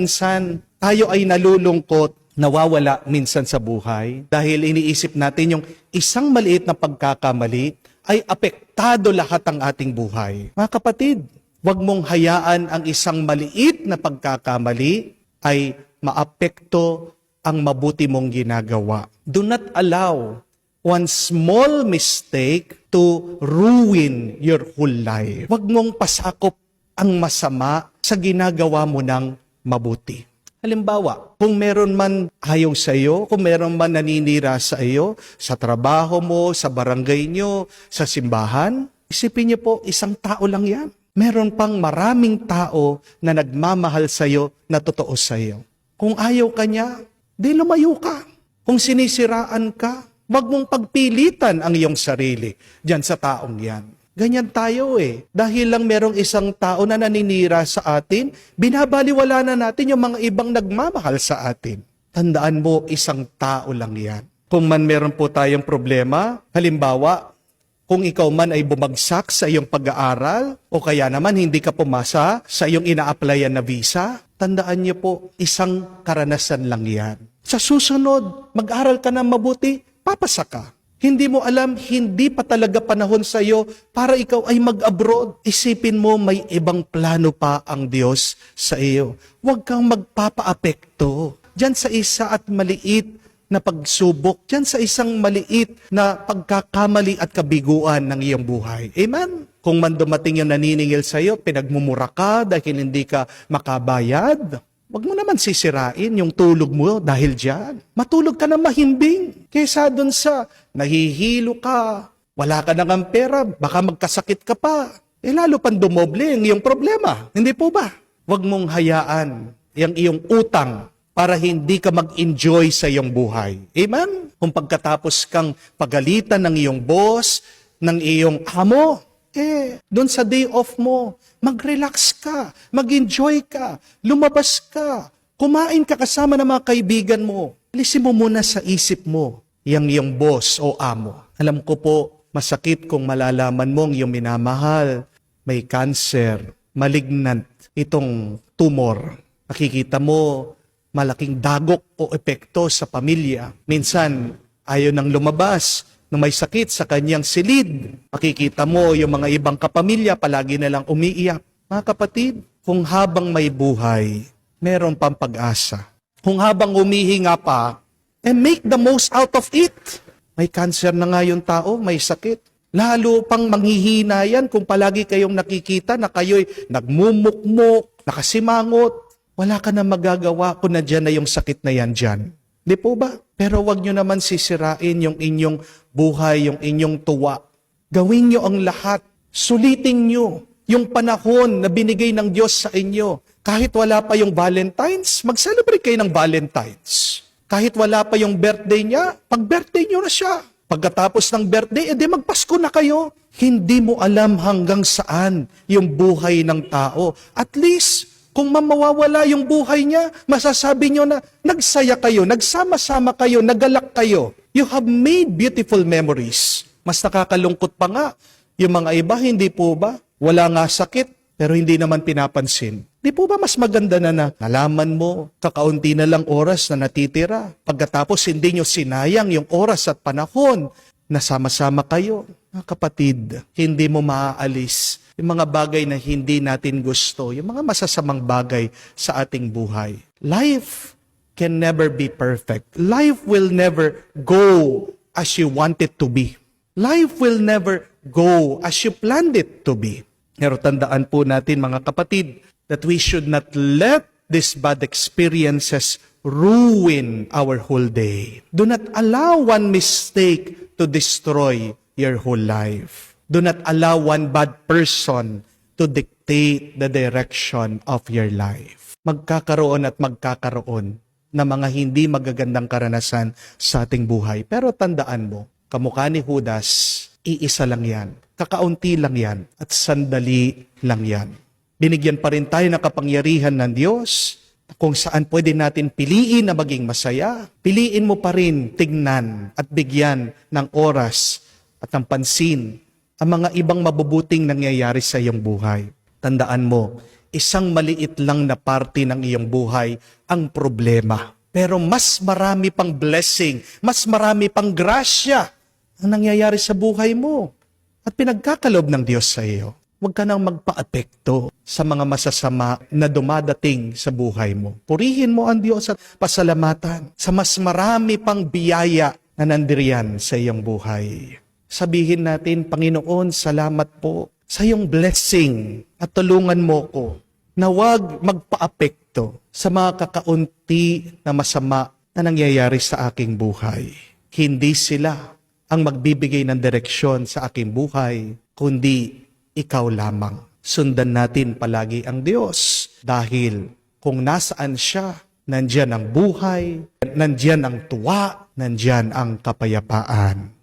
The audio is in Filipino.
Minsan, tayo ay nalulungkot, nawawala minsan sa buhay dahil iniisip natin yung isang maliit na pagkakamali ay apektado lahat ang ating buhay. Mga kapatid, huwag mong hayaan ang isang maliit na pagkakamali ay maapekto ang mabuti mong ginagawa. Do not allow one small mistake to ruin your whole life. Huwag mong pasakop ang masama sa ginagawa mo ng mabuti. Halimbawa, kung meron man ayaw sa iyo, kung meron man naninira sa iyo, sa trabaho mo, sa barangay nyo, sa simbahan, isipin niyo po, isang tao lang yan. Meron pang maraming tao na nagmamahal sa iyo, na totoo sa iyo. Kung ayaw ka niya, di lumayo ka. Kung sinisiraan ka, wag mong pagpilitan ang iyong sarili diyan sa taong yan. Ganyan tayo Dahil lang merong isang tao na naninira sa atin, binabaliwala na natin yung mga ibang nagmamahal sa atin. Tandaan mo, isang tao lang yan. Kung man meron po tayong problema, halimbawa, kung ikaw man ay bumagsak sa iyong pag-aaral, o kaya naman hindi ka pumasa sa iyong ina-applyan na visa, tandaan niyo po, isang karanasan lang yan. Sa susunod, mag-aral ka na mabuti, papasa ka. Hindi mo alam, hindi pa talaga panahon sa iyo para ikaw ay mag-abroad. Isipin mo, may ibang plano pa ang Diyos sa iyo. Huwag kang magpapa-apekto diyan sa isa at maliit na pagsubok, diyan sa isang maliit na pagkakamali at kabiguan ng iyong buhay. Amen? Kung man dumating yung naniningil sa iyo, pinagmumura ka dahil hindi ka makabayad, wag mo naman sisirain yung tulog mo dahil dyan. Matulog ka na mahimbing. Kesa dun sa nahihilo ka, wala ka na ng pera, baka magkasakit ka pa. Lalo pang dumoble ang iyong problema. Hindi po ba? Wag mong hayaan yung iyong utang para hindi ka mag-enjoy sa iyong buhay. Amen? Kung pagkatapos kang pagalitan ng iyong boss, ng iyong amo, doon sa day off mo, mag-relax ka, mag-enjoy ka, lumabas ka, kumain ka kasama ng mga kaibigan mo. Alisin mo muna sa isip mo, yung boss o amo. Alam ko po, masakit kung malalaman mong yung minamahal, may cancer, malignant, itong tumor. Nakikita mo, malaking dagok o epekto sa pamilya. Minsan, ayaw nang lumabas, na may sakit sa kanyang silid. Makikita mo yung mga ibang kapamilya palagi na lang umiiyak. Mga kapatid, kung habang may buhay, meron pang pag-asa. Kung habang humihinga pa, make the most out of it. May cancer na nga yung tao, may sakit. Lalo pang manghihina yan kung palagi kayong nakikita na kayo'y nagmumukmok, nakasimangot. Wala ka na magagawa kung nandiyan na yung sakit na yan dyan. Di po ba? Pero wag nyo naman sisirain yung inyong buhay, yung inyong tuwa. Gawin nyo ang lahat. Sulitin nyo yung panahon na binigay ng Diyos sa inyo. Kahit wala pa yung Valentine's, mag-celebrate kayo ng Valentine's. Kahit wala pa yung birthday niya, pag-birthday nyo na siya. Pagkatapos ng birthday, edi magpasko na kayo. Hindi mo alam hanggang saan yung buhay ng tao. At least, kung mawawala yung buhay niya, masasabi nyo na nagsaya kayo, nagsama-sama kayo, nagalak kayo. You have made beautiful memories. Mas nakakalungkot pa nga. Yung mga iba, hindi po ba? Wala nga sakit, pero hindi naman pinapansin. Di po ba mas maganda na nalaman mo, kakaunti na lang oras na natitira. Pagkatapos hindi nyo sinayang yung oras at panahon na sama-sama kayo. Mga kapatid, hindi mo maaalis yung mga bagay na hindi natin gusto, yung mga masasamang bagay sa ating buhay. Life can never be perfect. Life will never go as you want it to be. Life will never go as you planned it to be. Pero tandaan po natin mga kapatid, that we should not let these bad experiences ruin our whole day. Do not allow one mistake to destroy your whole life. Do not allow one bad person to dictate the direction of your life. Magkakaroon at magkakaroon na mga hindi magagandang karanasan sa ating buhay. Pero tandaan mo, kamukha ni Judas, iisa lang yan. Kakaunti lang yan at sandali lang yan. Binigyan pa rin tayo ng kapangyarihan ng Diyos kung saan pwede natin piliin na maging masaya. Piliin mo pa rin tignan at bigyan ng oras at ng pansin ang mga ibang mabubuting nangyayari sa iyong buhay. Tandaan mo, isang maliit lang na parte ng iyong buhay ang problema. Pero mas marami pang blessing, mas marami pang grasya ang nangyayari sa buhay mo at pinagkakalob ng Diyos sa iyo. Huwag ka nang magpa-apekto sa mga masasama na dumadating sa buhay mo. Purihin mo ang Diyos at pasalamatan sa mas marami pang biyaya na nandiriyan sa iyong buhay. Sabihin natin, Panginoon, salamat po sa iyong blessing at tulungan mo ko na huwag magpa-apekto sa mga kakaunti na masama na nangyayari sa aking buhay. Hindi sila ang magbibigay ng direksyon sa aking buhay, kundi ikaw lamang. Sundan natin palagi ang Diyos dahil kung nasaan siya, nandyan ang buhay, nandyan ang tuwa, nandyan ang kapayapaan.